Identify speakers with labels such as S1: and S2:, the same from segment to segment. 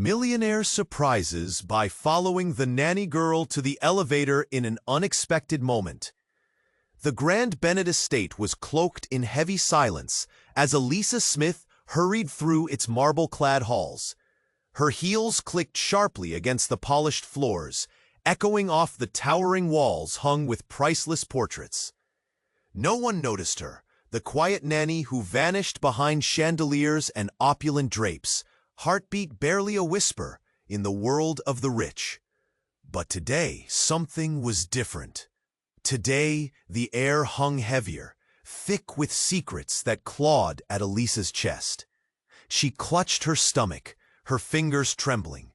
S1: Millionaire surprises by following the nanny girl to the elevator in an unexpected moment. The Grand Bennett estate was cloaked in heavy silence as Elisa Smith hurried through its marble-clad halls. Her heels clicked sharply against the polished floors, echoing off the towering walls hung with priceless portraits. No one noticed her, the quiet nanny who vanished behind chandeliers and opulent drapes, heartbeat barely a whisper in the world of the rich. But today, something was different. Today, the air hung heavier, thick with secrets that clawed at Elisa's chest. She clutched her stomach, her fingers trembling.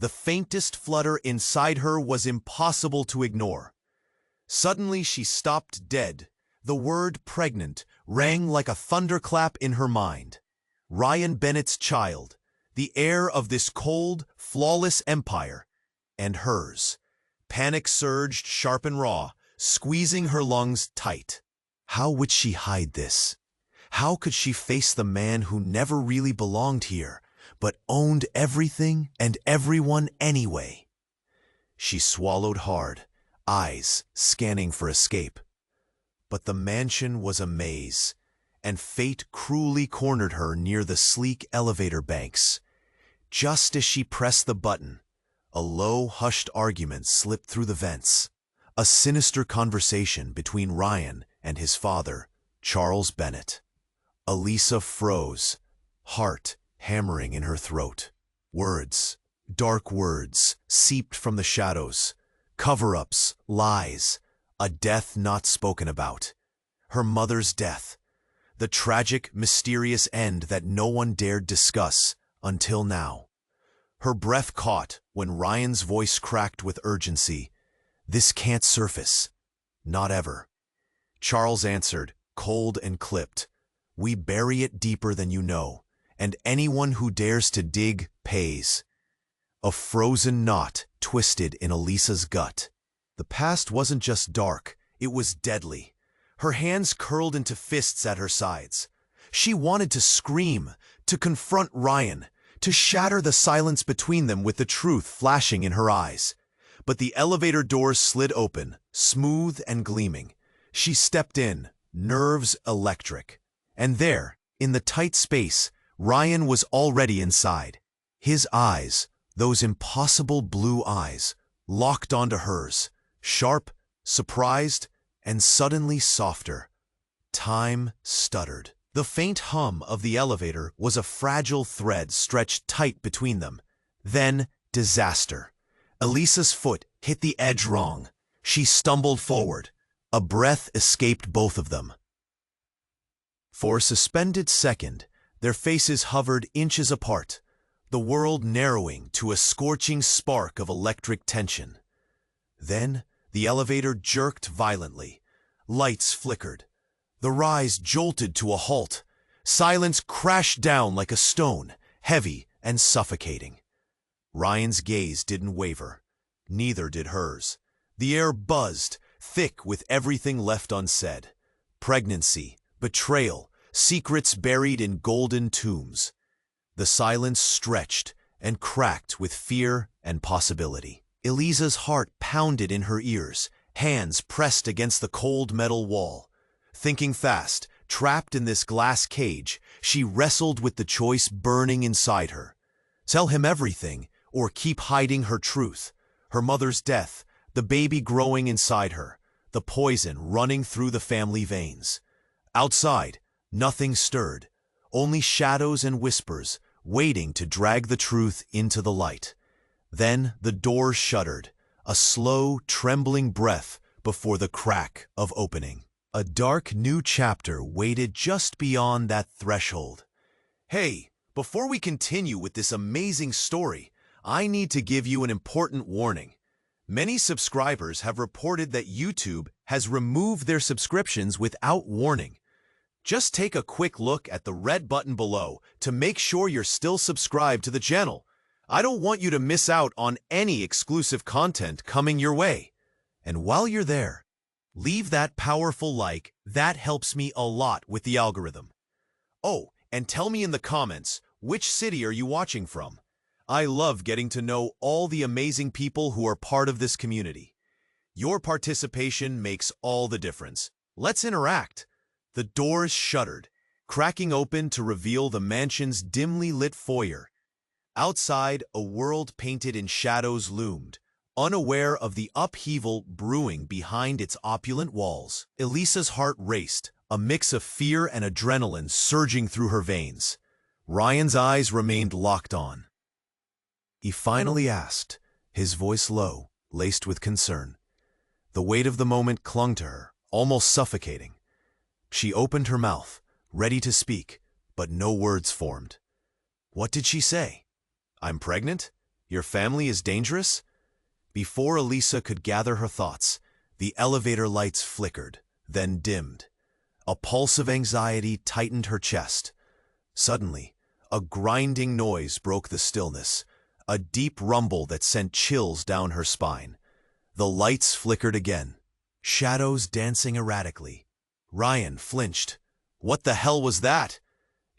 S1: The faintest flutter inside her was impossible to ignore. Suddenly, she stopped dead. The word pregnant rang like a thunderclap in her mind. Ryan Bennett's child, the heir of this cold, flawless empire, and hers. Panic surged sharp and raw, squeezing her lungs tight. How would she hide this? How could she face the man who never really belonged here, but owned everything and everyone anyway? She swallowed hard, eyes scanning for escape. But the mansion was a maze, and fate cruelly cornered her near the sleek elevator banks. Just as she pressed the button, a low, hushed argument slipped through the vents. A sinister conversation between Ryan and his father, Charles Bennett. Elisa froze, heart hammering in her throat. Words, dark words, seeped from the shadows. Cover-ups, lies, a death not spoken about. Her mother's death. The tragic, mysterious end that no one dared discuss until now. Her breath caught when Ryan's voice cracked with urgency. This can't surface. Not ever. Charles answered, cold and clipped. We bury it deeper than you know, and anyone who dares to dig pays. A frozen knot twisted in Elisa's gut. The past wasn't just dark, it was deadly. Her hands curled into fists at her sides. She wanted to scream, to confront Ryan, to shatter the silence between them with the truth flashing in her eyes. But the elevator doors slid open, smooth and gleaming. She stepped in, nerves electric. And there, in the tight space, Ryan was already inside. His eyes, those impossible blue eyes, locked onto hers, sharp, surprised, and suddenly softer. Time stuttered. The faint hum of the elevator was a fragile thread stretched tight between them. Then, disaster. Elisa's foot hit the edge wrong. She stumbled forward. A breath escaped both of them. For a suspended second, their faces hovered inches apart, the world narrowing to a scorching spark of electric tension. Then, the elevator jerked violently. Lights flickered. The rise jolted to a halt. Silence crashed down like a stone, heavy and suffocating. Ryan's gaze didn't waver. Neither did hers. The air buzzed, thick with everything left unsaid. Pregnancy, betrayal, secrets buried in golden tombs. The silence stretched and cracked with fear and possibility. Elisa's heart pounded in her ears, hands pressed against the cold metal wall. Thinking fast, trapped in this glass cage, she wrestled with the choice burning inside her. Tell him everything, or keep hiding her truth. Her mother's death, the baby growing inside her, the poison running through the family veins. Outside, nothing stirred, only shadows and whispers, waiting to drag the truth into the light. Then the door shuddered, a slow, trembling breath before the crack of opening. A dark new chapter waited just beyond that threshold. Hey, before we continue with this amazing story, I need to give you an important warning. Many subscribers have reported that YouTube has removed their subscriptions without warning. Just take a quick look at the red button below to make sure you're still subscribed to the channel. I don't want you to miss out on any exclusive content coming your way. And while you're there, leave that powerful like. That helps me a lot with the algorithm. Oh, and tell me in the comments, which city are you watching from? I love getting to know all the amazing people who are part of this community. Your participation makes all the difference. Let's interact. The doors shuddered, cracking open to reveal the mansion's dimly lit foyer. Outside, a world painted in shadows loomed, unaware of the upheaval brewing behind its opulent walls. Elisa's heart raced, a mix of fear and adrenaline surging through her veins. Ryan's eyes remained locked on. He finally asked, his voice low, laced with concern. The weight of the moment clung to her, almost suffocating. She opened her mouth, ready to speak, but no words formed. What did she say? I'm pregnant? Your family is dangerous? Before Elisa could gather her thoughts, the elevator lights flickered, then dimmed. A pulse of anxiety tightened her chest. Suddenly, a grinding noise broke the stillness, a deep rumble that sent chills down her spine. The lights flickered again, shadows dancing erratically. Ryan flinched. What the hell was that?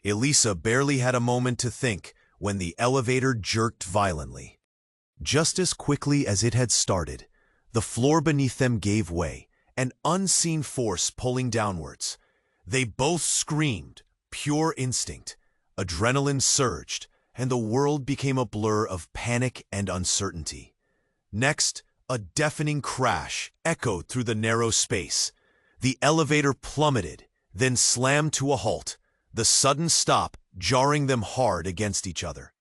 S1: Elisa barely had a moment to think when the elevator jerked violently. Just as quickly as it had started, the floor beneath them gave way, an unseen force pulling downwards. They both screamed, pure instinct. Adrenaline surged, and the world became a blur of panic and uncertainty. Next, a deafening crash echoed through the narrow space. The elevator plummeted, then slammed to a halt, the sudden stop jarring them hard against each other.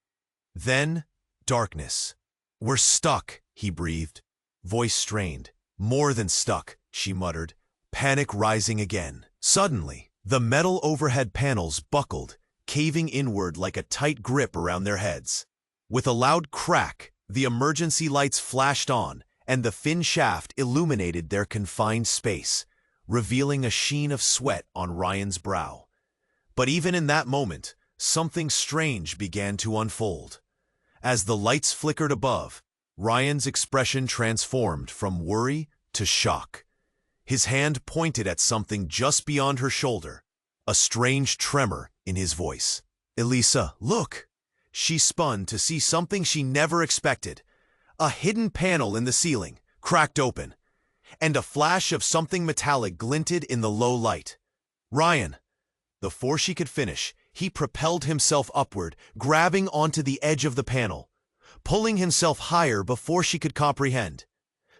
S1: Then, darkness. We're stuck, he breathed, voice strained. More than stuck, she muttered, panic rising again. Suddenly, the metal overhead panels buckled, caving inward like a tight grip around their heads. With a loud crack, the emergency lights flashed on, and the thin shaft illuminated their confined space, revealing a sheen of sweat on Ryan's brow. But even in that moment, something strange began to unfold. As the lights flickered above, Ryan's expression transformed from worry to shock. His hand pointed at something just beyond her shoulder, a strange tremor in his voice. Elisa, look! She spun to see something she never expected. A hidden panel in the ceiling, cracked open, and a flash of something metallic glinted in the low light. Ryan! Before she could finish, he propelled himself upward, grabbing onto the edge of the panel, pulling himself higher before she could comprehend.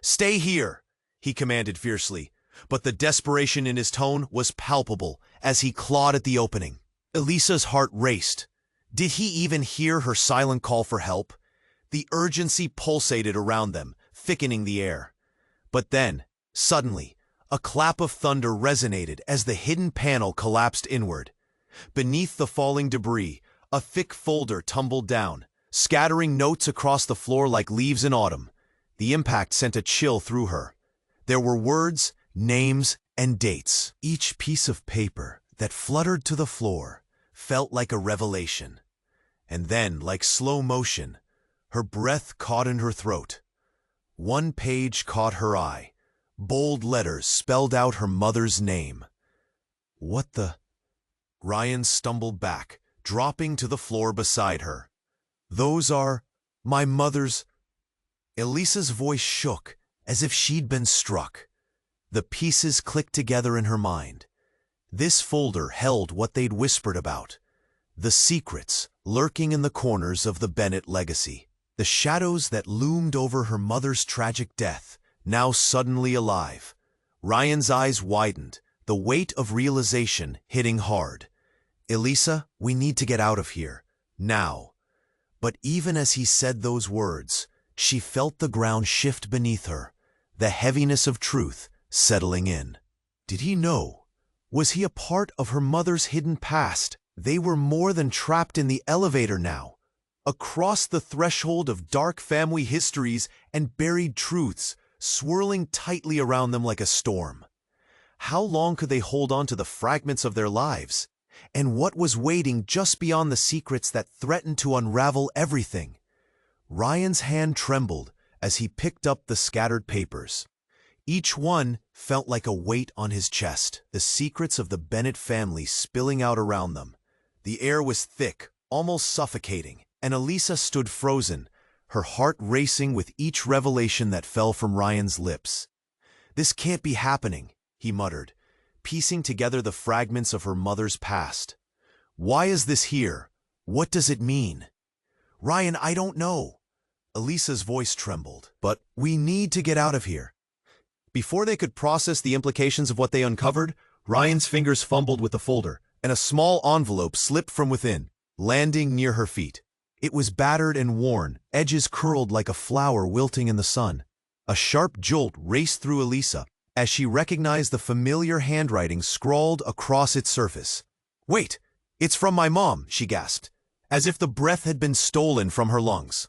S1: Stay here, he commanded fiercely, but the desperation in his tone was palpable as he clawed at the opening. Elisa's heart raced. Did he even hear her silent call for help? The urgency pulsated around them, thickening the air. But then, suddenly, a clap of thunder resonated as the hidden panel collapsed inward. Beneath the falling debris, a thick folder tumbled down, scattering notes across the floor like leaves in autumn. The impact sent a chill through her. There were words, names, and dates. Each piece of paper that fluttered to the floor felt like a revelation. And then, like slow motion, her breath caught in her throat. One page caught her eye. Bold letters spelled out her mother's name. What the? Ryan stumbled back, dropping to the floor beside her. Those are my mother's... Elisa's voice shook, as if she'd been struck. The pieces clicked together in her mind. This folder held what they'd whispered about. The secrets lurking in the corners of the Bennett legacy. The shadows that loomed over her mother's tragic death, now suddenly alive. Ryan's eyes widened, the weight of realization hitting hard. Elisa, we need to get out of here. Now. But even as he said those words, she felt the ground shift beneath her, the heaviness of truth settling in. Did he know? Was he a part of her mother's hidden past? They were more than trapped in the elevator now. Across the threshold of dark family histories and buried truths, swirling tightly around them like a storm. How long could they hold on to the fragments of their lives? And what was waiting just beyond the secrets that threatened to unravel everything? Ryan's hand trembled as he picked up the scattered papers. Each one felt like a weight on his chest, the secrets of the Bennett family spilling out around them. The air was thick, almost suffocating, And Elisa stood frozen, her heart racing with each revelation that fell from Ryan's lips. "This can't be happening," he muttered, piecing together the fragments of her mother's past. "Why is this here? What does it mean?" "Ryan, I don't know." Elisa's voice trembled. "But we need to get out of here." Before they could process the implications of what they uncovered, Ryan's fingers fumbled with the folder, and a small envelope slipped from within, landing near her feet. It was battered and worn, edges curled like a flower wilting in the sun. A sharp jolt raced through Elisa as she recognized the familiar handwriting scrawled across its surface. "Wait, it's from my mom," she gasped, as if the breath had been stolen from her lungs.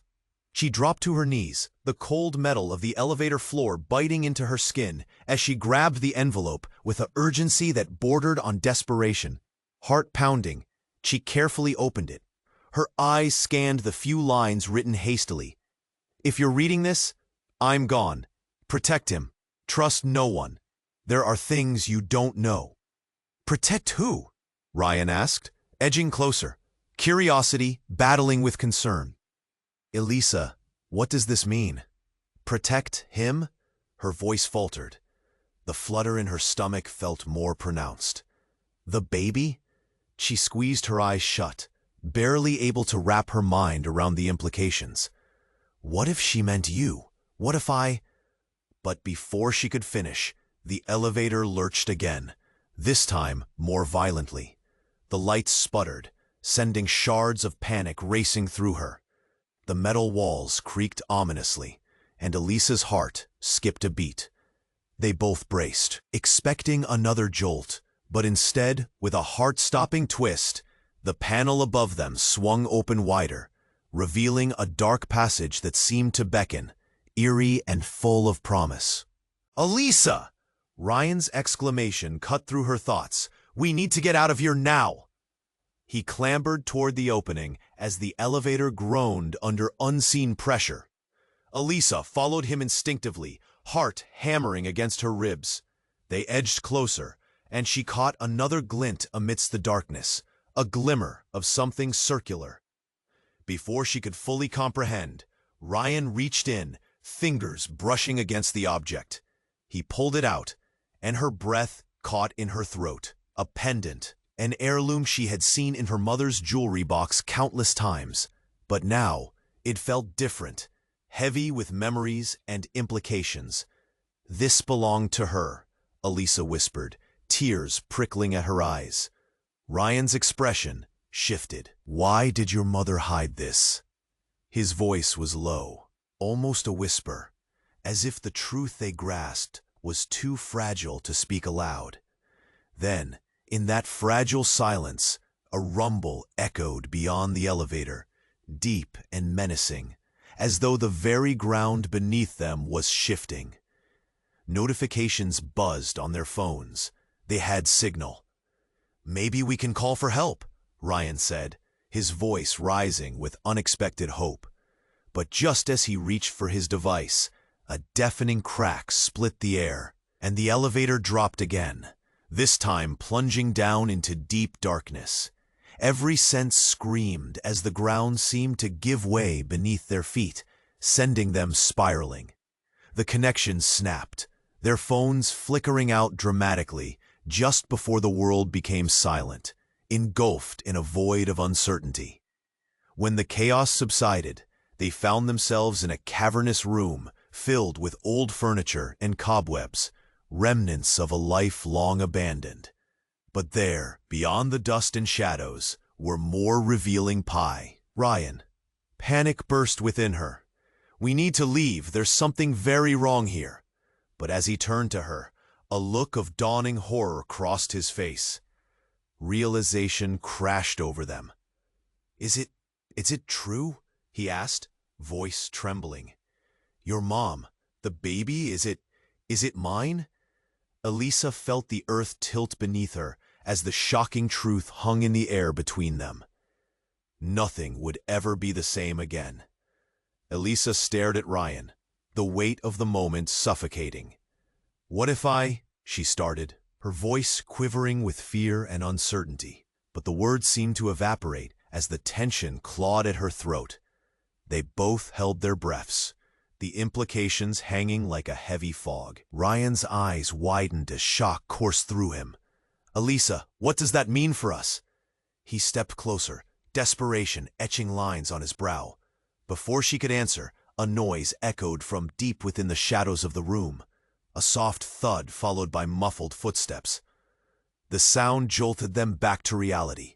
S1: She dropped to her knees, the cold metal of the elevator floor biting into her skin as she grabbed the envelope with an urgency that bordered on desperation. Heart pounding, she carefully opened it. Her eyes scanned the few lines written hastily. "If you're reading this, I'm gone. Protect him. Trust no one. There are things you don't know." "Protect who?" Ryan asked, edging closer, curiosity battling with concern. "Elisa, what does this mean?" "Protect him?" Her voice faltered. The flutter in her stomach felt more pronounced. "The baby?" She squeezed her eyes shut, barely able to wrap her mind around the implications. "What if she meant you? What if I—" But before she could finish, the elevator lurched again, this time more violently. The lights sputtered, sending shards of panic racing through her. The metal walls creaked ominously, and Elisa's heart skipped a beat. They both braced, expecting another jolt, but instead, with a heart-stopping twist, the panel above them swung open wider, revealing a dark passage that seemed to beckon, eerie and full of promise. "Elisa!" Ryan's exclamation cut through her thoughts. "We need to get out of here now!" He clambered toward the opening as the elevator groaned under unseen pressure. Elisa followed him instinctively, heart hammering against her ribs. They edged closer, and she caught another glint amidst the darkness, a glimmer of something circular. Before she could fully comprehend, Ryan reached in, fingers brushing against the object. He pulled it out, and her breath caught in her throat. A pendant, an heirloom she had seen in her mother's jewelry box countless times. But now, it felt different, heavy with memories and implications. "This belonged to her," Elisa whispered, tears prickling at her eyes. Ryan's expression shifted. "Why did your mother hide this?" His voice was low, almost a whisper, as if the truth they grasped was too fragile to speak aloud. Then, in that fragile silence, a rumble echoed beyond the elevator, deep and menacing, as though the very ground beneath them was shifting. Notifications buzzed on their phones. They had signal. "Maybe we can call for help," Ryan said, his voice rising with unexpected hope. But just as he reached for his device, a deafening crack split the air, and the elevator dropped again, this time plunging down into deep darkness. Every sense screamed as the ground seemed to give way beneath their feet, sending them spiraling. The connections snapped, their phones flickering out dramatically just before the world became silent, engulfed in a void of uncertainty. When the chaos subsided, they found themselves in a cavernous room filled with old furniture and cobwebs, remnants of a life long abandoned. But there, beyond the dust and shadows, were more revealing pie. "Ryan." Panic burst within her. "We need to leave, there's something very wrong here." But as he turned to her, a look of dawning horror crossed his face. Realization crashed over them. Is it true?" he asked, voice trembling. "Your mom, the baby, is it mine?" Elisa felt the earth tilt beneath her as the shocking truth hung in the air between them. Nothing would ever be the same again. Elisa stared at Ryan, the weight of the moment suffocating. "What if she started, her voice quivering with fear and uncertainty, but the words seemed to evaporate as the tension clawed at her throat. They both held their breaths, the implications hanging like a heavy fog. Ryan's eyes widened as shock coursed through him. "Elisa, what does that mean for us?" He stepped closer, desperation etching lines on his brow. Before she could answer, a noise echoed from deep within the shadows of the room, a soft thud followed by muffled footsteps. The sound jolted them back to reality.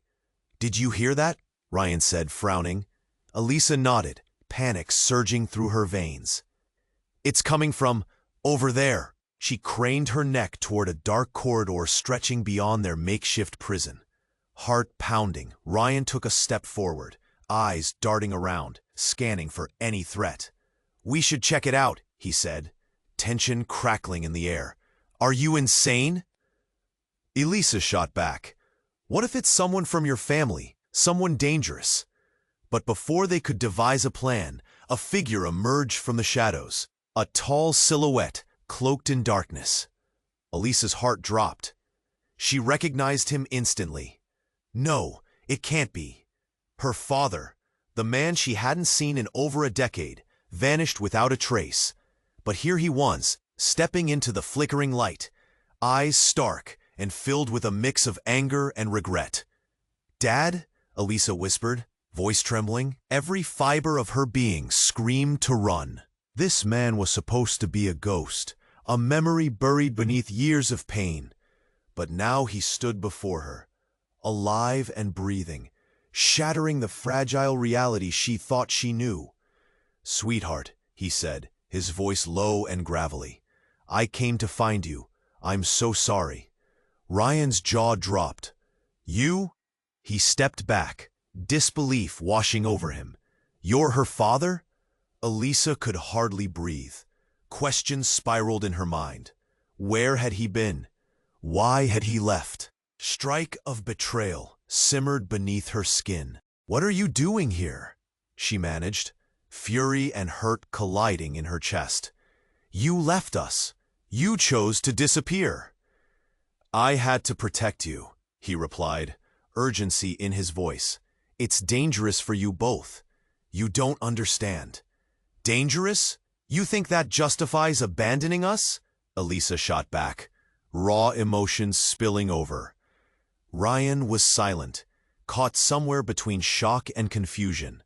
S1: "Did you hear that?" Ryan said, frowning. Elisa nodded, panic surging through her veins. "It's coming from over there." She craned her neck toward a dark corridor stretching beyond their makeshift prison. Heart pounding, Ryan took a step forward, eyes darting around, scanning for any threat. "We should check it out," he said, tension crackling in the air. "Are you insane?" Elisa shot back. "What if it's someone from your family, someone dangerous?" But before they could devise a plan, a figure emerged from the shadows, a tall silhouette cloaked in darkness. Elisa's heart dropped. She recognized him instantly. No, it can't be. Her father, the man she hadn't seen in over a decade, vanished without a trace. But here he was, stepping into the flickering light, eyes stark and filled with a mix of anger and regret. "Dad?" Elisa whispered, voice trembling. Every fiber of her being screamed to run. This man was supposed to be a ghost, a memory buried beneath years of pain. But now he stood before her, alive and breathing, shattering the fragile reality she thought she knew. "Sweetheart," he said, his voice low and gravelly, "I came to find you. I'm so sorry." Ryan's jaw dropped. "You?" He stepped back, disbelief washing over him. "You're her father?" Elisa could hardly breathe. Questions spiraled in her mind. Where had he been? Why had he left? Strike of betrayal simmered beneath her skin. "What are you doing here?" she managed, fury and hurt colliding in her chest. "You left us. You chose to disappear." "I had to protect you," he replied, urgency in his voice. "It's dangerous for you both. You don't understand." "Dangerous? You think that justifies abandoning us?" Elisa shot back, raw emotions spilling over. Ryan was silent, caught somewhere between shock and confusion.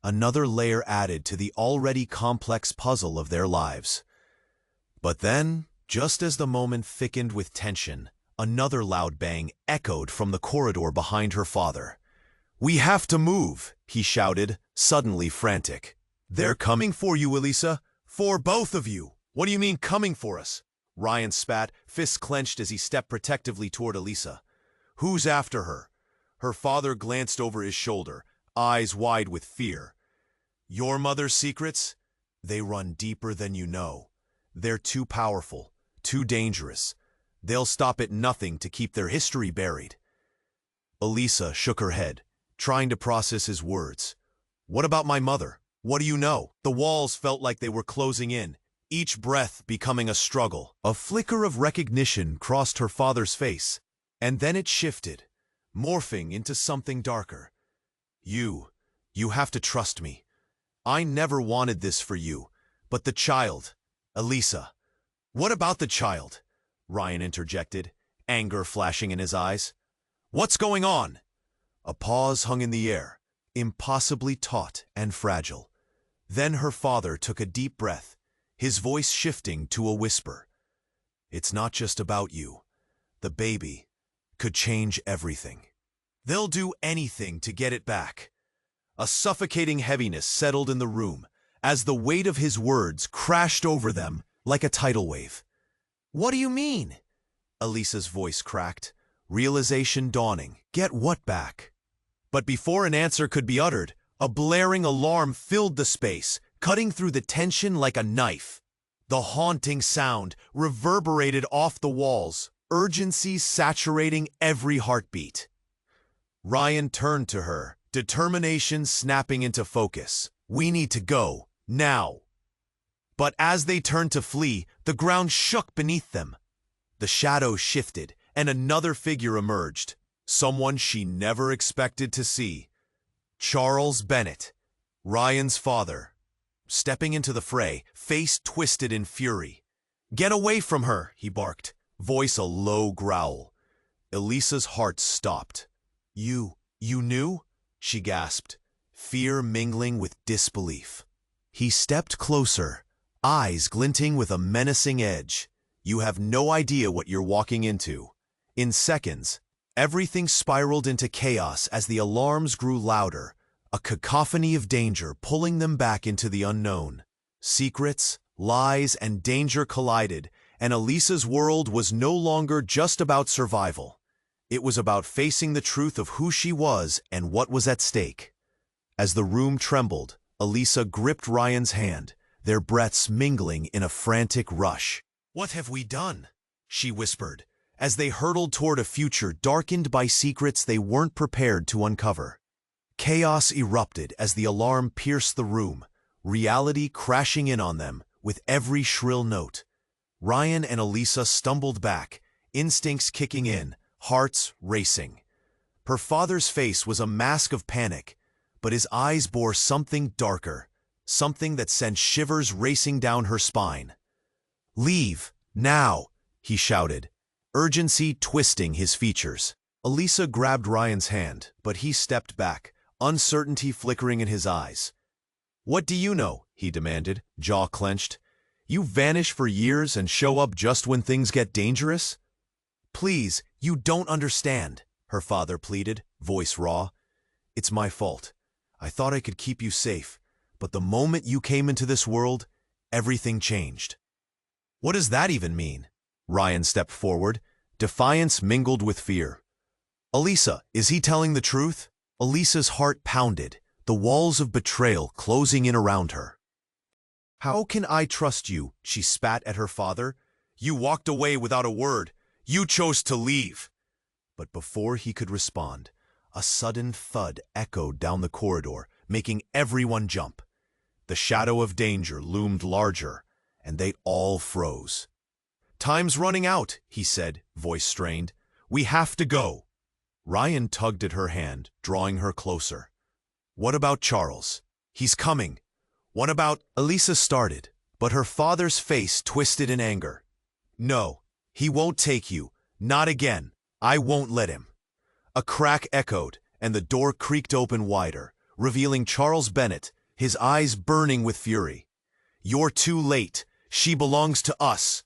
S1: Another layer added to the already complex puzzle of their lives. But then, just as the moment thickened with tension, another loud bang echoed from the corridor behind her father. "We have to move," he shouted, suddenly frantic. "They're coming for you, Elisa. For both of you." "What do you mean, coming for us?" Ryan spat, fists clenched as he stepped protectively toward Elisa. "Who's after her?" Her father glanced over his shoulder, eyes wide with fear. "Your mother's secrets? They run deeper than you know. They're too powerful, too dangerous. They'll stop at nothing to keep their history buried." Elisa shook her head, trying to process his words. "What about my mother? What do you know?" The walls felt like they were closing in, each breath becoming a struggle. A flicker of recognition crossed her father's face, and then it shifted, morphing into something darker. You have to trust me. I never wanted this for you, but the child, Elisa." "What about the child?" Ryan interjected, anger flashing in his eyes. "What's going on?" A pause hung in the air, impossibly taut and fragile. Then her father took a deep breath, his voice shifting to a whisper. "It's not just about you. The baby could change everything. They'll do anything to get it back." A suffocating heaviness settled in the room as the weight of his words crashed over them like a tidal wave. "What do you mean?" Elisa's voice cracked, realization dawning. "Get what back?" But before an answer could be uttered, a blaring alarm filled the space, cutting through the tension like a knife. The haunting sound reverberated off the walls, urgency saturating every heartbeat. Ryan turned to her, determination snapping into focus. "We need to go, now." But as they turned to flee, the ground shook beneath them. The shadows shifted, and another figure emerged, someone she never expected to see. Charles Bennett, Ryan's father, stepping into the fray, face twisted in fury. "Get away from her," he barked, voice a low growl. Elisa's heart stopped. You knew?" she gasped, fear mingling with disbelief. He stepped closer, eyes glinting with a menacing edge. "You have no idea what you're walking into." In seconds, everything spiraled into chaos as the alarms grew louder, a cacophony of danger pulling them back into the unknown. Secrets, lies, and danger collided, and Elisa's world was no longer just about survival. It was about facing the truth of who she was and what was at stake. As the room trembled, Elisa gripped Ryan's hand, their breaths mingling in a frantic rush. "What have we done?" she whispered, as they hurtled toward a future darkened by secrets they weren't prepared to uncover. Chaos erupted as the alarm pierced the room, reality crashing in on them with every shrill note. Ryan and Elisa stumbled back, instincts kicking in, hearts racing. Her father's face was a mask of panic, but his eyes bore something darker, something that sent shivers racing down her spine. "Leave, now," he shouted, urgency twisting his features. Elisa grabbed Ryan's hand, but he stepped back, uncertainty flickering in his eyes. "What do you know?" he demanded, jaw clenched. "You vanish for years and show up just when things get dangerous?" "Please, you don't understand," her father pleaded, voice raw. "It's my fault. I thought I could keep you safe, but the moment you came into this world, everything changed." "What does that even mean?" Ryan stepped forward, defiance mingled with fear. "Elisa, is he telling the truth?" Elisa's heart pounded, the walls of betrayal closing in around her. "How can I trust you?" she spat at her father. "You walked away without a word. You chose to leave." But before he could respond, a sudden thud echoed down the corridor, making everyone jump. The shadow of danger loomed larger, and they all froze. "Time's running out," he said, voice strained. "We have to go." Ryan tugged at her hand, drawing her closer. "What about Charles? He's coming. What about—" Elisa started, but her father's face twisted in anger. "No, he won't take you. Not again. I won't let him." A crack echoed, and the door creaked open wider, revealing Charles Bennett, his eyes burning with fury. "You're too late. She belongs to us."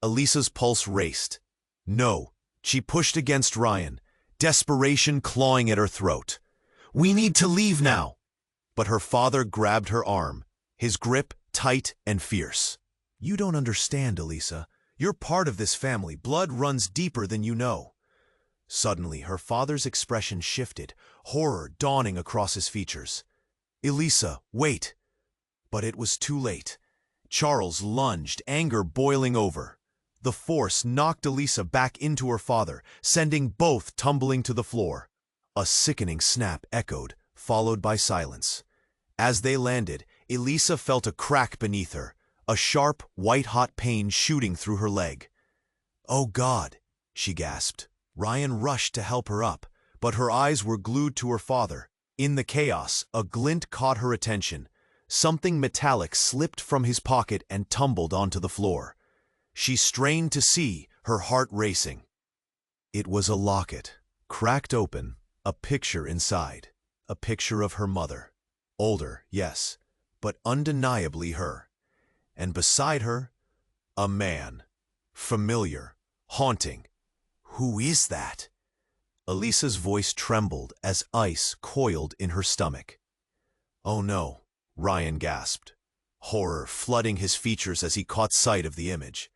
S1: Elisa's pulse raced. "No." She pushed against Ryan, desperation clawing at her throat. "We need to leave now." But her father grabbed her arm, his grip tight and fierce. "You don't understand, Elisa. You're part of this family. Blood runs deeper than you know." Suddenly, her father's expression shifted, horror dawning across his features. "Elisa, wait." But it was too late. Charles lunged, anger boiling over. The force knocked Elisa back into her father, sending both tumbling to the floor. A sickening snap echoed, followed by silence. As they landed, Elisa felt a crack beneath her, a sharp, white-hot pain shooting through her leg. "Oh God," she gasped. Ryan rushed to help her up, but her eyes were glued to her father. In the chaos, a glint caught her attention. Something metallic slipped from his pocket and tumbled onto the floor. She strained to see, her heart racing. It was a locket, cracked open, a picture inside, a picture of her mother. Older, yes, but undeniably her. And beside her, a man. Familiar, haunting. "Who is that?" Elisa's voice trembled as ice coiled in her stomach. "Oh no," Ryan gasped, horror flooding his features as he caught sight of the image.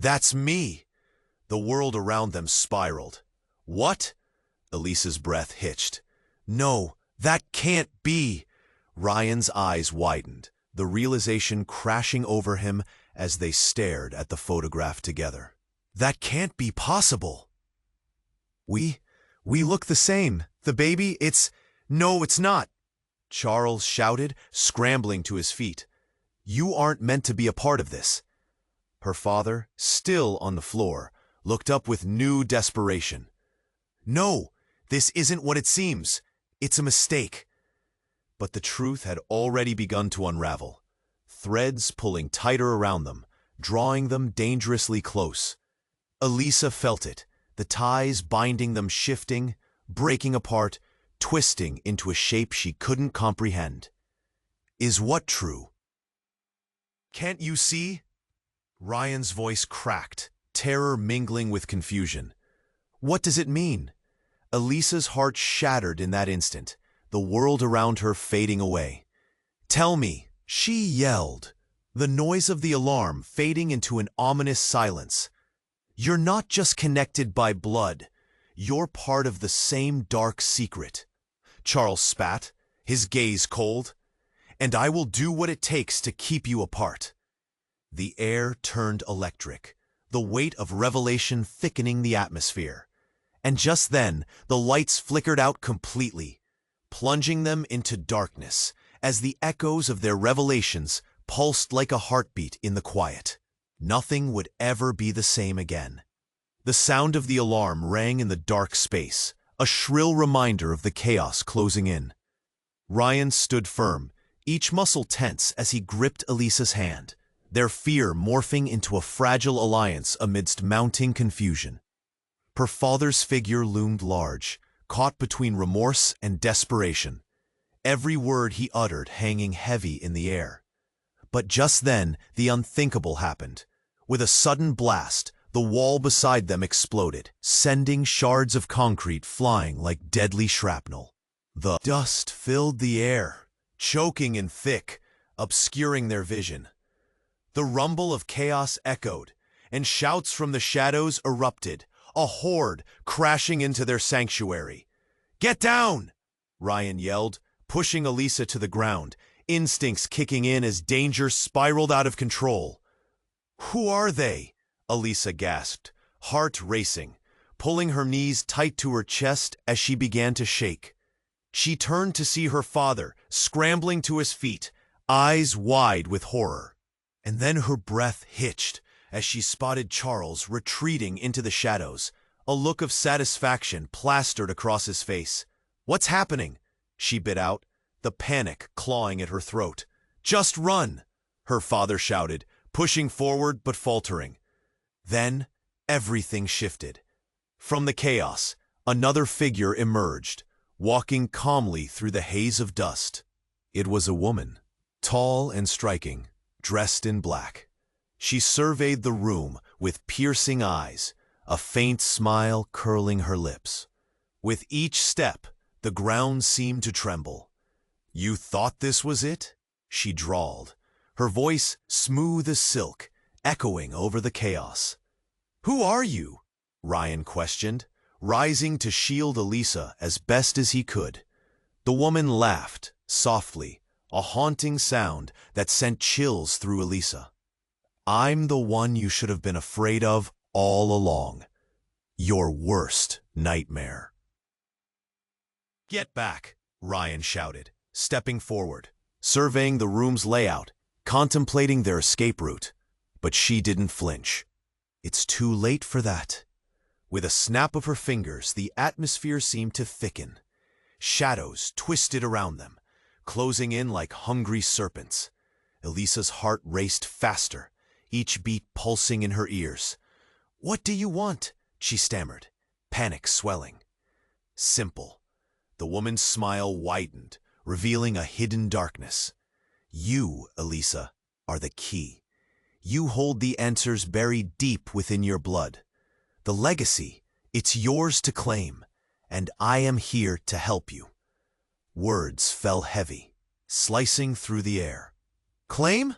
S1: "That's me!" The world around them spiraled. "What?" Elisa's breath hitched. "No, that can't be!" Ryan's eyes widened, the realization crashing over him as they stared at the photograph together. "That can't be possible!" We look the same. The baby, No, it's not!" Charles shouted, scrambling to his feet. "You aren't meant to be a part of this." Her father, still on the floor, looked up with new desperation. "No, this isn't what it seems. It's a mistake." But the truth had already begun to unravel, threads pulling tighter around them, drawing them dangerously close. Elisa felt it, the ties binding them shifting, breaking apart, twisting into a shape she couldn't comprehend. Is what true? Can't you see? Ryan's voice cracked, terror mingling with confusion. What does it mean? Elisa's heart shattered in that instant, the world around her fading away. Tell me, she yelled, the noise of the alarm fading into an ominous silence. You're not just connected by blood, you're part of the same dark secret. Charles spat, his gaze cold. And I will do what it takes to keep you apart. The air turned electric, the weight of revelation thickening the atmosphere. And just then, the lights flickered out completely, plunging them into darkness as the echoes of their revelations pulsed like a heartbeat in the quiet. Nothing would ever be the same again. The sound of the alarm rang in the dark space, a shrill reminder of the chaos closing in. Ryan stood firm, each muscle tense as he gripped Elisa's hand, their fear morphing into a fragile alliance amidst mounting confusion. Her father's figure loomed large, caught between remorse and desperation, every word he uttered hanging heavy in the air. But just then, the unthinkable happened. With a sudden blast, the wall beside them exploded, sending shards of concrete flying like deadly shrapnel. The dust filled the air, choking and thick, obscuring their vision. The rumble of chaos echoed, and shouts from the shadows erupted, a horde crashing into their sanctuary. "Get down!" Ryan yelled, pushing Elisa to the ground, instincts kicking in as danger spiraled out of control. "Who are they?" Elisa gasped, heart racing, pulling her knees tight to her chest as she began to shake. She turned to see her father, scrambling to his feet, eyes wide with horror. And then her breath hitched as she spotted Charles retreating into the shadows, a look of satisfaction plastered across his face. "What's happening?" she bit out, the panic clawing at her throat. "Just run!" her father shouted, pushing forward but faltering. Then everything shifted. From the chaos, another figure emerged, walking calmly through the haze of dust. It was a woman, tall and striking, dressed in black. She surveyed the room with piercing eyes, a faint smile curling her lips. With each step, the ground seemed to tremble. "You thought this was it?" she drawled, her voice smooth as silk, echoing over the chaos. "Who are you?" Ryan questioned, rising to shield Elisa as best as he could. The woman laughed, softly, a haunting sound that sent chills through Elisa. "I'm the one you should have been afraid of all along. Your worst nightmare." "Get back," Ryan shouted, stepping forward, surveying the room's layout, contemplating their escape route. But she didn't flinch. "It's too late for that." With a snap of her fingers, the atmosphere seemed to thicken. Shadows twisted around them, closing in like hungry serpents. Elisa's heart raced faster, each beat pulsing in her ears. "What do you want?" she stammered, panic swelling. "Simple." The woman's smile widened, revealing a hidden darkness. "You, Elisa, are the key. You hold the answers buried deep within your blood. The legacy, it's yours to claim, and I am here to help you." Words fell heavy, slicing through the air. "Claim?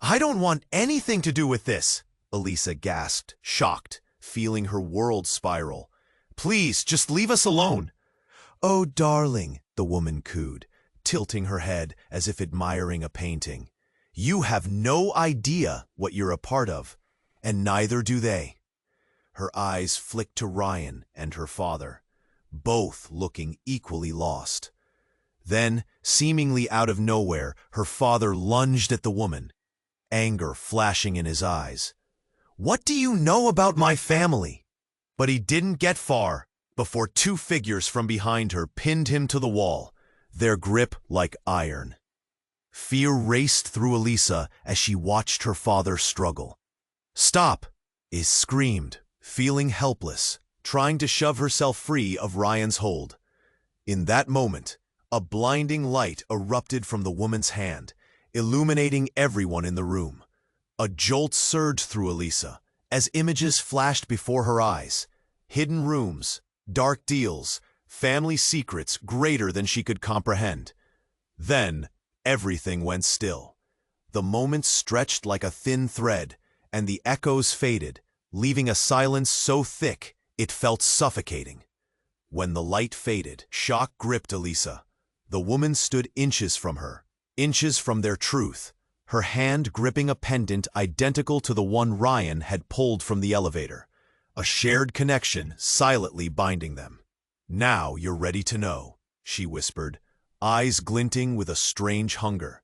S1: I don't want anything to do with this," Elisa gasped, shocked, feeling her world spiral. "Please, just leave us alone." "Oh, darling," the woman cooed, tilting her head as if admiring a painting. "You have no idea what you're a part of, and neither do they." Her eyes flicked to Ryan and her father, both looking equally lost. Then, seemingly out of nowhere, her father lunged at the woman, anger flashing in his eyes. "What do you know about my family?" But he didn't get far before two figures from behind her pinned him to the wall, their grip like iron. Fear raced through Elisa as she watched her father struggle. "Stop!" Is screamed, feeling helpless, trying to shove herself free of Ryan's hold. In that moment, a blinding light erupted from the woman's hand, illuminating everyone in the room. A jolt surged through Elisa as images flashed before her eyes. Hidden rooms, dark deals, family secrets greater than she could comprehend. Then, everything went still. The moments stretched like a thin thread, and the echoes faded, leaving a silence so thick it felt suffocating. When the light faded, shock gripped Elisa. The woman stood inches from her, inches from their truth, her hand gripping a pendant identical to the one Ryan had pulled from the elevator, a shared connection silently binding them. "Now you're ready to know," she whispered, eyes glinting with a strange hunger.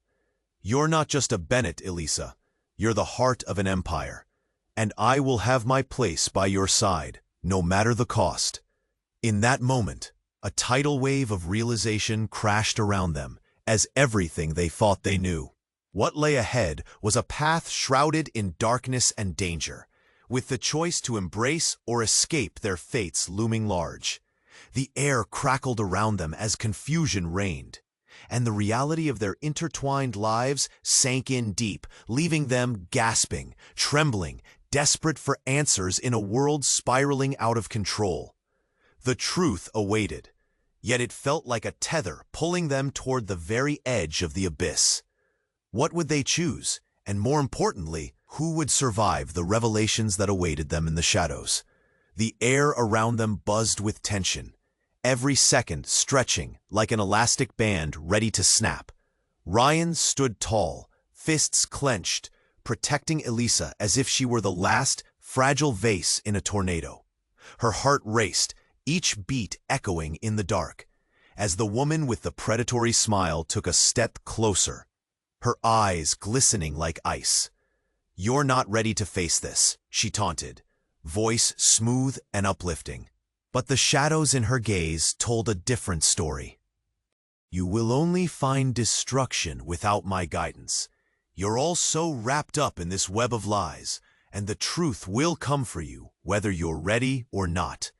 S1: "You're not just a Bennett, Elisa. You're the heart of an empire, and I will have my place by your side, no matter the cost." In that moment, a tidal wave of realization crashed around them, as everything they thought they knew. What lay ahead was a path shrouded in darkness and danger, with the choice to embrace or escape their fates looming large. The air crackled around them as confusion reigned, and the reality of their intertwined lives sank in deep, leaving them gasping, trembling, desperate for answers in a world spiraling out of control. The truth awaited, yet it felt like a tether pulling them toward the very edge of the abyss. What would they choose? And more importantly, who would survive the revelations that awaited them in the shadows? The air around them buzzed with tension, every second stretching like an elastic band ready to snap. Ryan stood tall, fists clenched, protecting Elisa as if she were the last, fragile vase in a tornado. Her heart raced, each beat echoing in the dark, as the woman with the predatory smile took a step closer, her eyes glistening like ice. "You're not ready to face this," she taunted, voice smooth and uplifting. But the shadows in her gaze told a different story. "You will only find destruction without my guidance. You're all so wrapped up in this web of lies, and the truth will come for you, whether you're ready or not."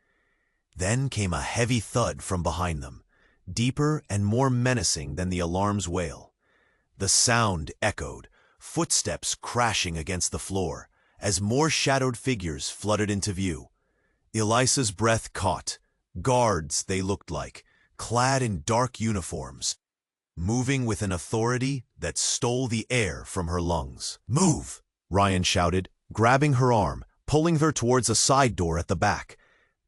S1: Then came a heavy thud from behind them, deeper and more menacing than the alarm's wail. The sound echoed, footsteps crashing against the floor, as more shadowed figures flooded into view. Elisa's breath caught. Guards, they looked like, clad in dark uniforms, moving with an authority that stole the air from her lungs. "Move!" Ryan shouted, grabbing her arm, pulling her towards a side door at the back.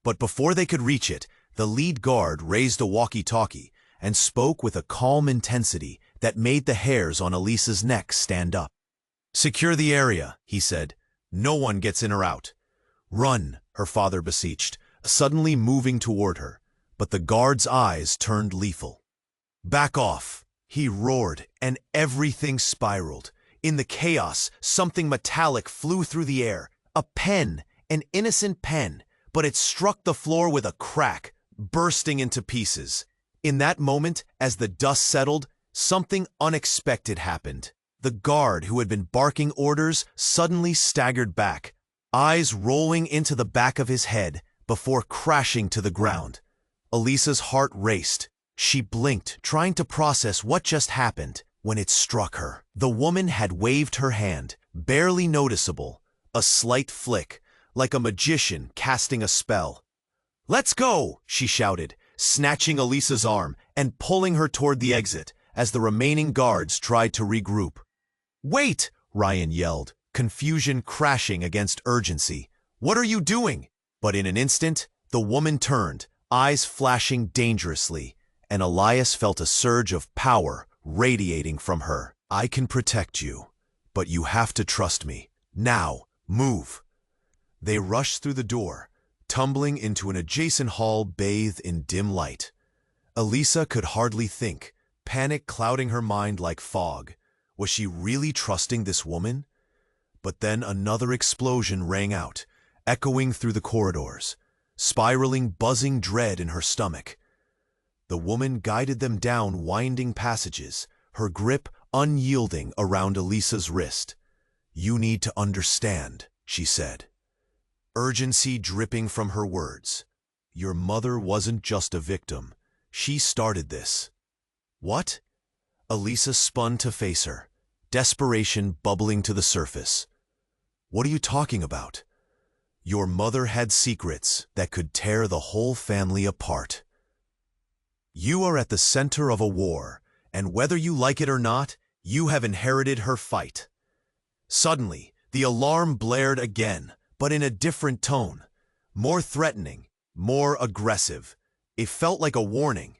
S1: But before they could reach it, the lead guard raised a walkie-talkie and spoke with a calm intensity that made the hairs on Elisa's neck stand up. "Secure the area," he said. "No one gets in or out." "Run," her father beseeched, suddenly moving toward her, but the guard's eyes turned lethal. "Back off," he roared, and everything spiraled. In the chaos, something metallic flew through the air. A pen, an innocent pen, but it struck the floor with a crack, bursting into pieces. In that moment, as the dust settled, something unexpected happened. The guard who had been barking orders suddenly staggered back, eyes rolling into the back of his head before crashing to the ground. Elisa's heart raced. She blinked, trying to process what just happened, when it struck her. The woman had waved her hand, barely noticeable, a slight flick, like a magician casting a spell. "Let's go!" she shouted, snatching Elisa's arm and pulling her toward the exit as the remaining guards tried to regroup. "Wait!" Ryan yelled, confusion crashing against urgency. "What are you doing?" But in an instant, the woman turned, eyes flashing dangerously, and Elias felt a surge of power radiating from her. "I can protect you, but you have to trust me. Now, move!" They rushed through the door, tumbling into an adjacent hall bathed in dim light. Elisa could hardly think, panic clouding her mind like fog. Was she really trusting this woman? But then another explosion rang out, echoing through the corridors, spiraling buzzing dread in her stomach. The woman guided them down winding passages, her grip unyielding around Elisa's wrist. "You need to understand," she said, urgency dripping from her words. "Your mother wasn't just a victim. She started this." "What?" Elisa spun to face her, desperation bubbling to the surface. "What are you talking about?" "Your mother had secrets that could tear the whole family apart. You are at the center of a war, and whether you like it or not, you have inherited her fight." Suddenly, the alarm blared again, but in a different tone. More threatening, more aggressive. It felt like a warning.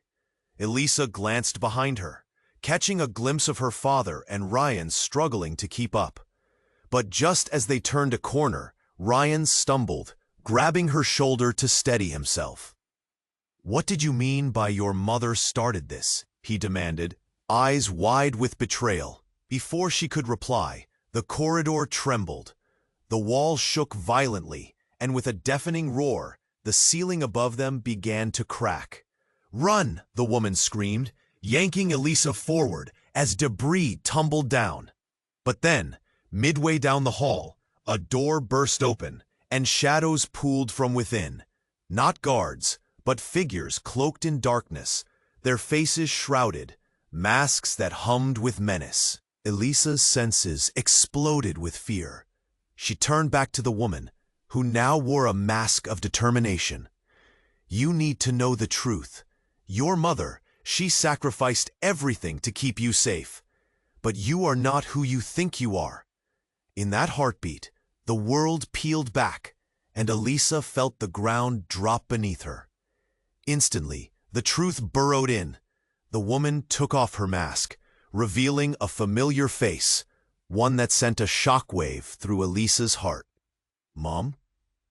S1: Elisa glanced behind her, catching a glimpse of her father and Ryan struggling to keep up. But just as they turned a corner, Ryan stumbled, grabbing her shoulder to steady himself. "What did you mean by your mother started this?" he demanded, eyes wide with betrayal. Before she could reply, the corridor trembled. The wall shook violently, and with a deafening roar, the ceiling above them began to crack. "Run!" the woman screamed, yanking Elisa forward as debris tumbled down. But then, midway down the hall, a door burst open, and shadows pooled from within. Not guards, but figures cloaked in darkness, their faces shrouded, masks that hummed with menace. Elisa's senses exploded with fear. She turned back to the woman, who now wore a mask of determination. "You need to know the truth. Your mother, she sacrificed everything to keep you safe. But you are not who you think you are." In that heartbeat, the world peeled back, and Elisa felt the ground drop beneath her. Instantly, the truth burrowed in. The woman took off her mask, revealing a familiar face, one that sent a shockwave through Elisa's heart. "Mom?"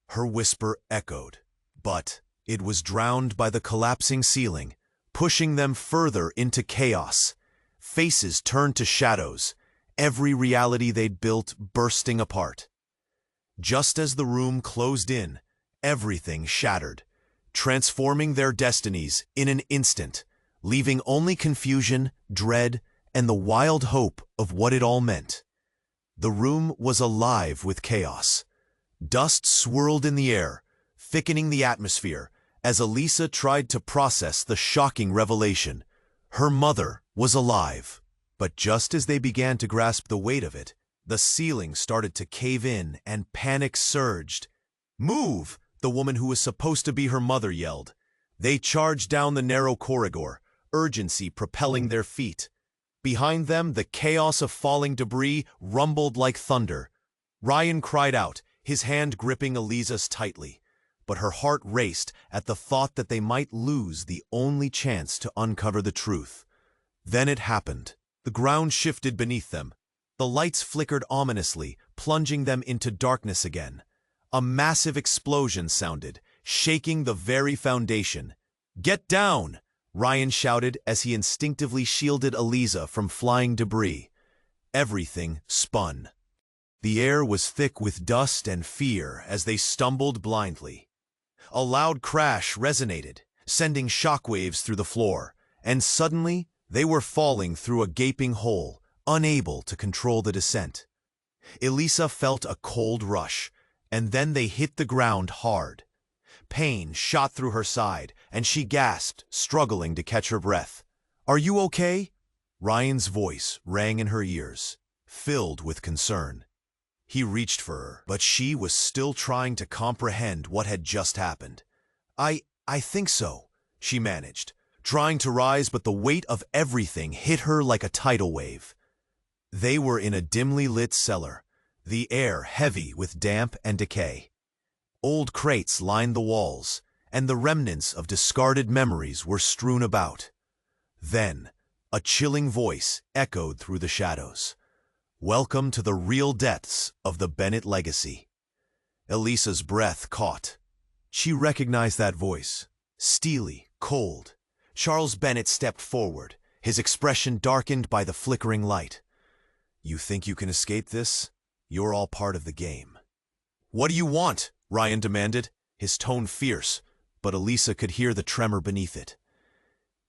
S1: Her whisper echoed, but it was drowned by the collapsing ceiling, pushing them further into chaos. Faces turned to shadows, every reality they'd built bursting apart. Just as the room closed in, everything shattered, transforming their destinies in an instant, leaving only confusion, dread, and the wild hope of what it all meant. The room was alive with chaos. Dust swirled in the air, thickening the atmosphere, as Elisa tried to process the shocking revelation. Her mother was alive. But just as they began to grasp the weight of it, the ceiling started to cave in and panic surged. "Move!" the woman who was supposed to be her mother yelled. They charged down the narrow corridor, urgency propelling their feet. Behind them, the chaos of falling debris rumbled like thunder. Ryan cried out, his hand gripping Elisa's tightly. But her heart raced at the thought that they might lose the only chance to uncover the truth. Then it happened. The ground shifted beneath them. The lights flickered ominously, plunging them into darkness again. A massive explosion sounded, shaking the very foundation. "Get down!" Ryan shouted as he instinctively shielded Elisa from flying debris. Everything spun. The air was thick with dust and fear as they stumbled blindly. A loud crash resonated, sending shockwaves through the floor, and suddenly they were falling through a gaping hole, unable to control the descent. Elisa felt a cold rush, and then they hit the ground hard. Pain shot through her side, and she gasped, struggling to catch her breath. "Are you okay?" Ryan's voice rang in her ears, filled with concern. He reached for her, but she was still trying to comprehend what had just happened. I think so," she managed, trying to rise, but the weight of everything hit her like a tidal wave. They were in a dimly lit cellar, the air heavy with damp and decay. Old crates lined the walls, and the remnants of discarded memories were strewn about. Then, a chilling voice echoed through the shadows. "Welcome to the real depths of the Bennett legacy." Elisa's breath caught. She recognized that voice, steely, cold. Charles Bennett stepped forward, his expression darkened by the flickering light. "You think you can escape this? You're all part of the game." "What do you want?" Ryan demanded, his tone fierce, but Elisa could hear the tremor beneath it.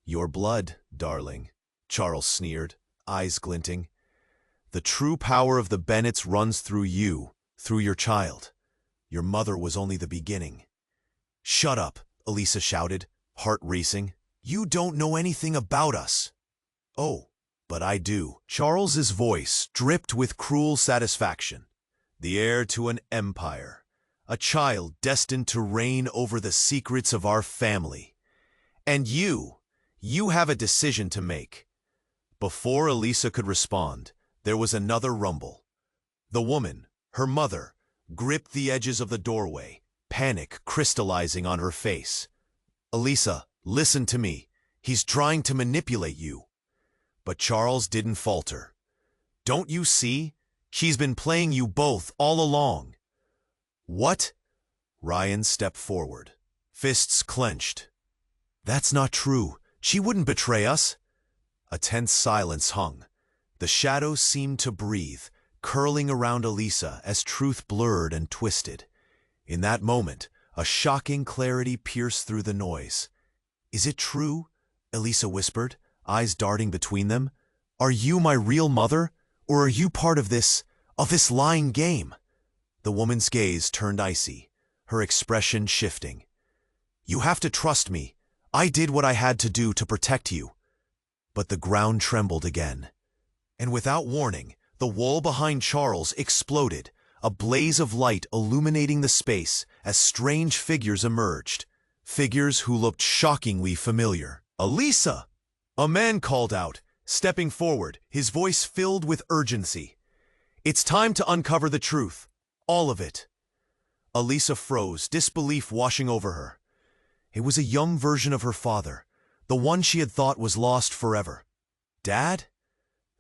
S1: Your blood, darling, Charles sneered, eyes glinting. The true power of the Bennets runs through you, through your child. Your mother was only the beginning. Shut up, Elisa shouted, heart racing. You don't know anything about us. Oh, but I do. Charles's voice dripped with cruel satisfaction. The heir to an empire, a child destined to reign over the secrets of our family. And you have a decision to make. Before Elisa could respond, there was another rumble. The woman, her mother, gripped the edges of the doorway, panic crystallizing on her face. Elisa, listen to me. He's trying to manipulate you. But Charles didn't falter. Don't you see? She's been playing you both all along. What? Ryan stepped forward, fists clenched. That's not true. She wouldn't betray us. A tense silence hung. The shadows seemed to breathe, curling around Elisa as truth blurred and twisted. In that moment, a shocking clarity pierced through the noise. Is it true? Elisa whispered, eyes darting between them. Are you my real mother, or are you part of this lying game? The woman's gaze turned icy, her expression shifting. You have to trust me. I did what I had to do to protect you. But the ground trembled again. And without warning, the wall behind Charles exploded, a blaze of light illuminating the space as strange figures emerged. Figures who looked shockingly familiar. Elisa! A man called out, stepping forward, his voice filled with urgency. It's time to uncover the truth. All of it. Elisa froze, disbelief washing over her. It was a young version of her father, the one she had thought was lost forever. Dad?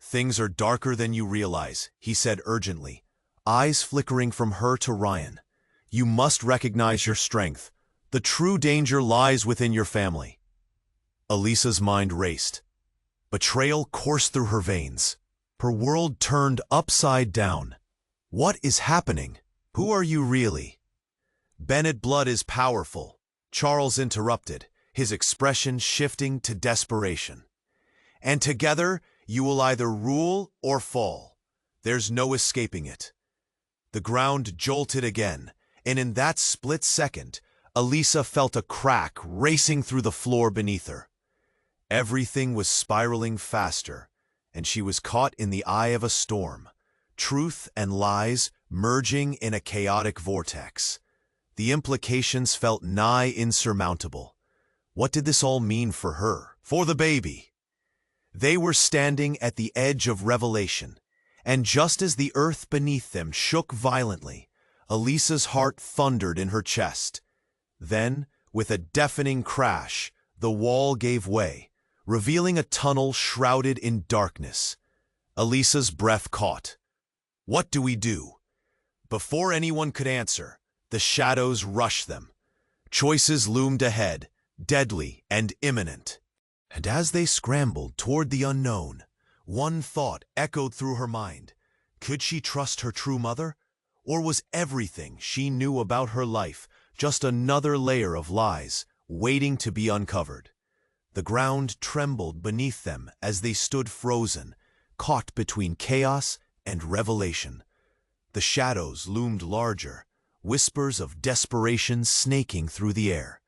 S1: Things are darker than you realize, he said urgently, eyes flickering from her to Ryan. You must recognize your strength. The true danger lies within your family. Elisa's mind raced. Betrayal coursed through her veins. Her world turned upside down. What is happening? Who are you really? Bennet blood is powerful, Charles interrupted, his expression shifting to desperation. And together, you will either rule or fall. There's no escaping it. The ground jolted again, and in that split second, Elisa felt a crack racing through the floor beneath her. Everything was spiraling faster, and she was caught in the eye of a storm, truth and lies merging in a chaotic vortex. The implications felt nigh insurmountable. What did this all mean for her, for the baby? They were standing at the edge of revelation, and just as the earth beneath them shook violently, Elisa's heart thundered in her chest. Then, with a deafening crash, the wall gave way, revealing a tunnel shrouded in darkness. Elisa's breath caught. What do we do? Before anyone could answer, the shadows rushed them. Choices loomed ahead, deadly and imminent. And as they scrambled toward the unknown, one thought echoed through her mind. Could she trust her true mother? Or was everything she knew about her life just another layer of lies waiting to be uncovered? The ground trembled beneath them as they stood frozen, caught between chaos and revelation. The shadows loomed larger, whispers of desperation snaking through the air.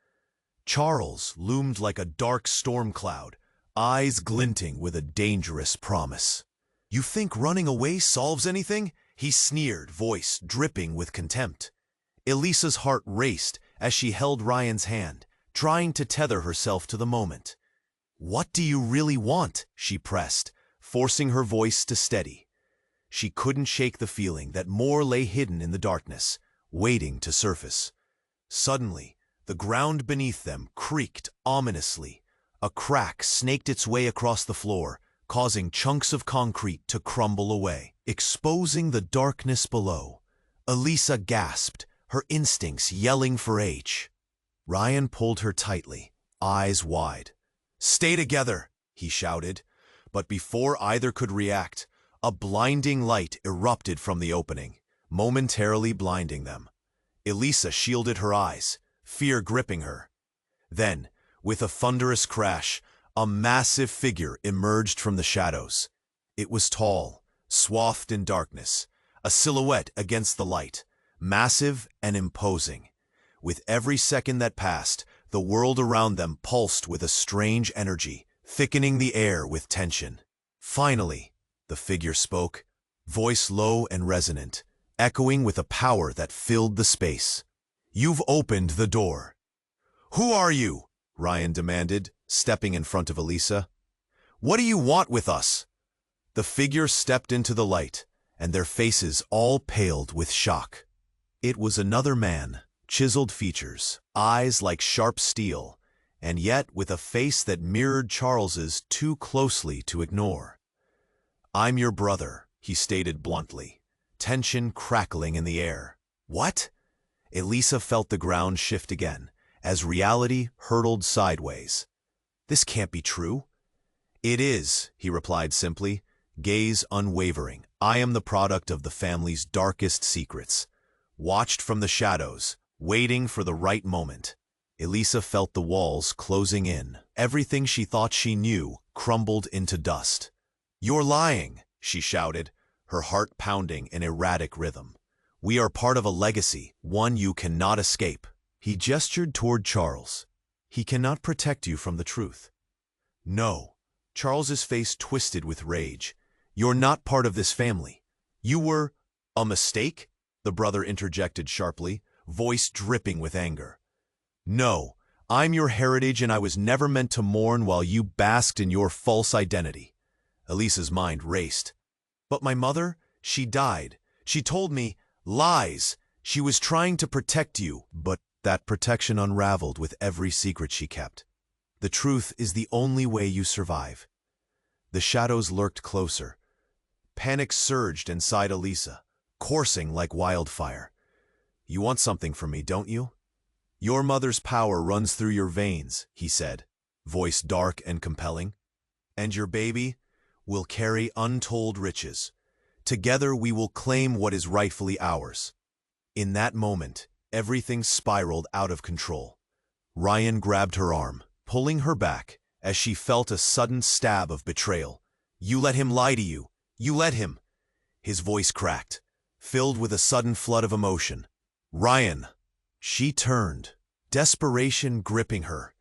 S1: Charles loomed like a dark storm cloud, eyes glinting with a dangerous promise. You think running away solves anything? He sneered, voice dripping with contempt. Elisa's heart raced as she held Ryan's hand, trying to tether herself to the moment. What do you really want? She pressed, forcing her voice to steady. She couldn't shake the feeling that more lay hidden in the darkness, waiting to surface. Suddenly, the ground beneath them creaked ominously. A crack snaked its way across the floor, causing chunks of concrete to crumble away, exposing the darkness below. Elisa gasped, her instincts yelling for H. Ryan pulled her tightly, eyes wide. Stay together, he shouted, but before either could react, a blinding light erupted from the opening, momentarily blinding them. Elisa shielded her eyes, fear gripping her. Then, with a thunderous crash, a massive figure emerged from the shadows. It was tall, swathed in darkness, a silhouette against the light, massive and imposing. With every second that passed, the world around them pulsed with a strange energy, thickening the air with tension. Finally, the figure spoke, voice low and resonant, echoing with a power that filled the space. "You've opened the door." "Who are you?" Ryan demanded, stepping in front of Elisa. "What do you want with us?" The figure stepped into the light, and their faces all paled with shock. It was another man, chiseled features, eyes like sharp steel, and yet with a face that mirrored Charles's too closely to ignore. "I'm your brother," he stated bluntly, tension crackling in the air. "What?" Elisa felt the ground shift again, as reality hurtled sideways. "This can't be true." "It is," he replied simply, gaze unwavering. "I am the product of the family's darkest secrets. Watched from the shadows, waiting for the right moment." Elisa felt the walls closing in. Everything she thought she knew crumbled into dust. "You're lying," she shouted, her heart pounding in erratic rhythm. "We are part of a legacy, one you cannot escape." He gestured toward Charles. "He cannot protect you from the truth." "No." Charles's face twisted with rage. "You're not part of this family. You were—" "A mistake?" the brother interjected sharply, voice dripping with anger. "No, I'm your heritage, and I was never meant to mourn while you basked in your false identity." Elisa's mind raced. "But my mother, she died. She told me lies. She was trying to protect you." "But that protection unraveled with every secret she kept. The truth is the only way you survive." The shadows lurked closer. Panic surged inside Elisa, coursing like wildfire. "You want something from me, don't you?" "Your mother's power runs through your veins," he said, voice dark and compelling. "And your baby will carry untold riches. Together we will claim what is rightfully ours." In that moment, everything spiraled out of control. Ryan grabbed her arm, pulling her back as she felt a sudden stab of betrayal. "You let him lie to you. You let him." His voice cracked, filled with a sudden flood of emotion. "Ryan!" She turned, desperation gripping her.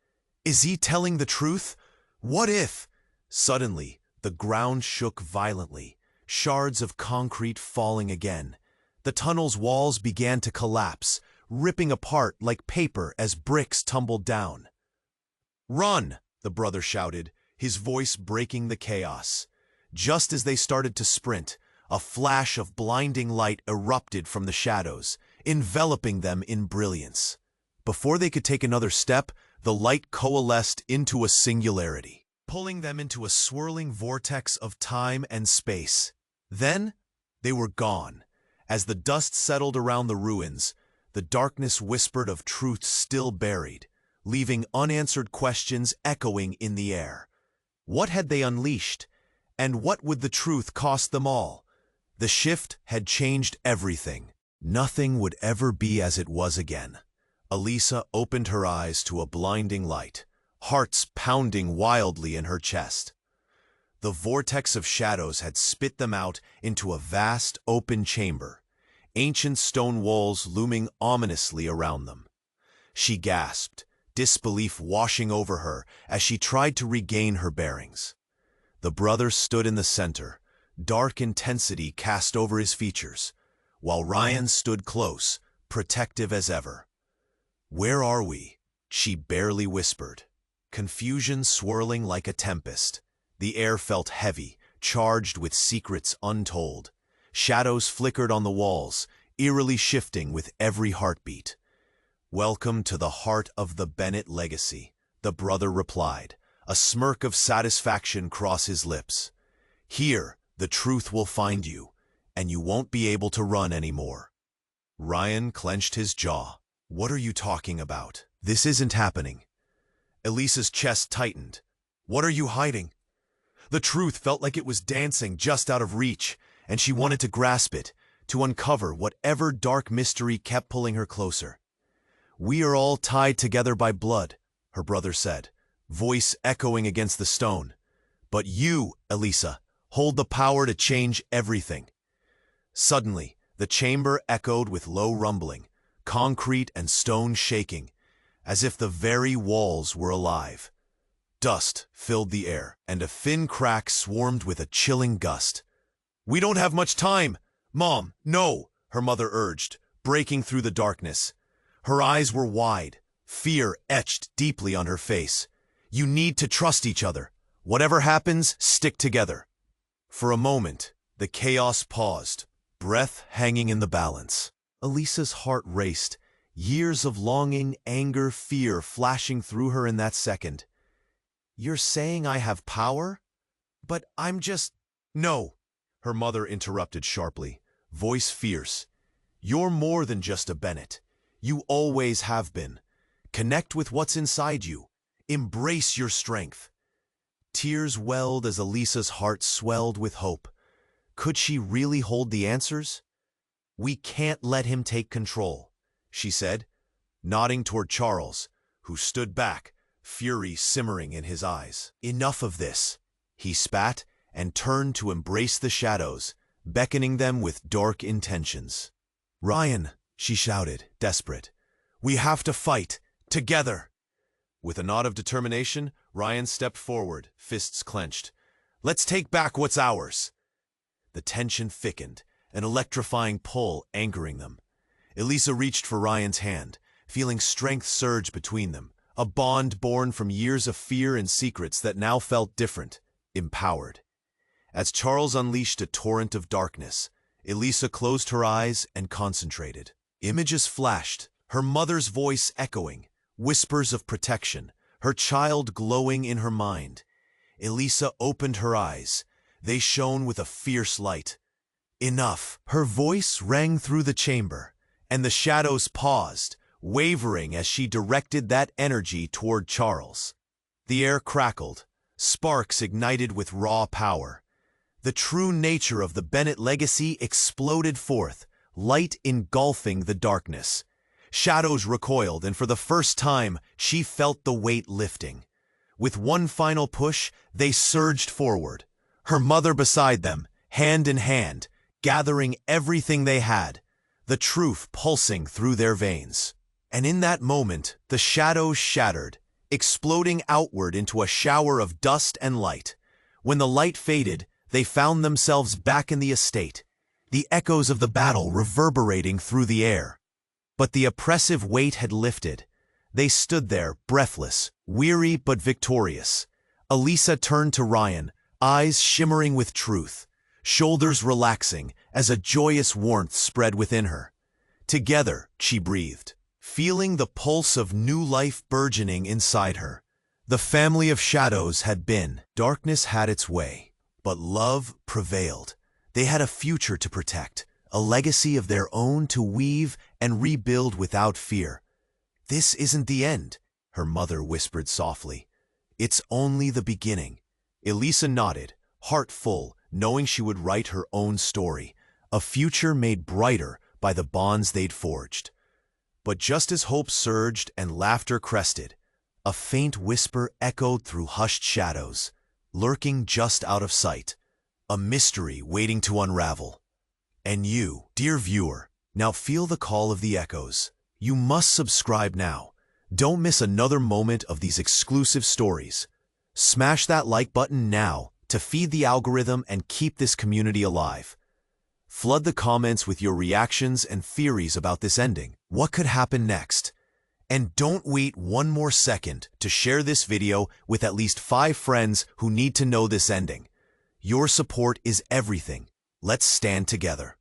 S1: "Is he telling the truth? What if—" Suddenly, the ground shook violently, shards of concrete falling again. The tunnel's walls began to collapse, ripping apart like paper as bricks tumbled down. "Run!" the brother shouted, his voice breaking the chaos. Just as they started to sprint, a flash of blinding light erupted from the shadows, enveloping them in brilliance. Before they could take another step, the light coalesced into a singularity, pulling them into a swirling vortex of time and space. Then, they were gone. As the dust settled around the ruins, the darkness whispered of truths still buried, leaving unanswered questions echoing in the air. What had they unleashed? And what would the truth cost them all? The shift had changed everything. Nothing would ever be as it was again. Elisa opened her eyes to a blinding light, hearts pounding wildly in her chest. The vortex of shadows had spit them out into a vast, open chamber, ancient stone walls looming ominously around them. She gasped, disbelief washing over her as she tried to regain her bearings. The brother stood in the center, dark intensity cast over his features, while Ryan stood close, protective as ever. "Where are we?" she barely whispered. Confusion swirling like a tempest. The air felt heavy, charged with secrets untold. Shadows flickered on the walls, eerily shifting with every heartbeat. "Welcome to the heart of the Bennett legacy," the brother replied, a smirk of satisfaction across his lips. "Here, the truth will find you, and you won't be able to run anymore." Ryan clenched his jaw. "What are you talking about? This isn't happening." Elisa's chest tightened. "What are you hiding?" The truth felt like it was dancing just out of reach, and she wanted to grasp it, to uncover whatever dark mystery kept pulling her closer. "We are all tied together by blood," her brother said, voice echoing against the stone. But you, Elisa, hold the power to change everything. Suddenly, the chamber echoed with low rumbling, concrete and stone shaking, as if the very walls were alive. Dust filled the air, and a thin crack swarmed with a chilling gust. "We don't have much time! Mom, no!" her mother urged, breaking through the darkness. Her eyes were wide, fear etched deeply on her face. "You need to trust each other. Whatever happens, stick together." For a moment, the chaos paused, breath hanging in the balance. Elisa's heart raced, years of longing, anger, fear flashing through her in that second. "You're saying I have power? But I'm just—" "No," her mother interrupted sharply, voice fierce. "You're more than just a Bennett. You always have been. Connect with what's inside you. Embrace your strength." Tears welled as Elisa's heart swelled with hope. Could she really hold the answers? "We can't let him take control," she said, nodding toward Charles, who stood back, fury simmering in his eyes. "Enough of this," he spat and turned to embrace the shadows, beckoning them with dark intentions. "Ryan," she shouted, desperate, "we have to fight, together." With a nod of determination, Ryan stepped forward, fists clenched. "Let's take back what's ours." The tension thickened, an electrifying pull anchoring them. Elisa reached for Ryan's hand, feeling strength surge between them, a bond born from years of fear and secrets that now felt different, empowered. As Charles unleashed a torrent of darkness, Elisa closed her eyes and concentrated. Images flashed, her mother's voice echoing, whispers of protection, her child glowing in her mind. Elisa opened her eyes. They shone with a fierce light. "Enough!" Her voice rang through the chamber, and the shadows paused, wavering as she directed that energy toward Charles. The air crackled, sparks ignited with raw power. The true nature of the Bennett legacy exploded forth, light engulfing the darkness. Shadows recoiled, and for the first time, she felt the weight lifting. With one final push, they surged forward, her mother beside them, hand in hand, gathering everything they had, the truth pulsing through their veins. And in that moment, the shadows shattered, exploding outward into a shower of dust and light. When the light faded, they found themselves back in the estate, the echoes of the battle reverberating through the air. But the oppressive weight had lifted. They stood there, breathless, weary but victorious. Elisa turned to Ryan, eyes shimmering with truth, shoulders relaxing as a joyous warmth spread within her. Together, she breathed, feeling the pulse of new life burgeoning inside her. The family of shadows had been. Darkness had its way, but love prevailed. They had a future to protect, a legacy of their own to weave and rebuild without fear. "This isn't the end," her mother whispered softly. "It's only the beginning." Elisa nodded, heart full, knowing she would write her own story, a future made brighter by the bonds they'd forged. But just as hope surged and laughter crested, a faint whisper echoed through hushed shadows, lurking just out of sight, a mystery waiting to unravel. And you, dear viewer, now feel the call of the echoes. You must subscribe now. Don't miss another moment of these exclusive stories. Smash that like button now to feed the algorithm and keep this community alive. Flood the comments with your reactions and theories about this ending. What could happen next? And don't wait one more second to share this video with at least 5 friends who need to know this ending. Your support is everything. Let's stand together.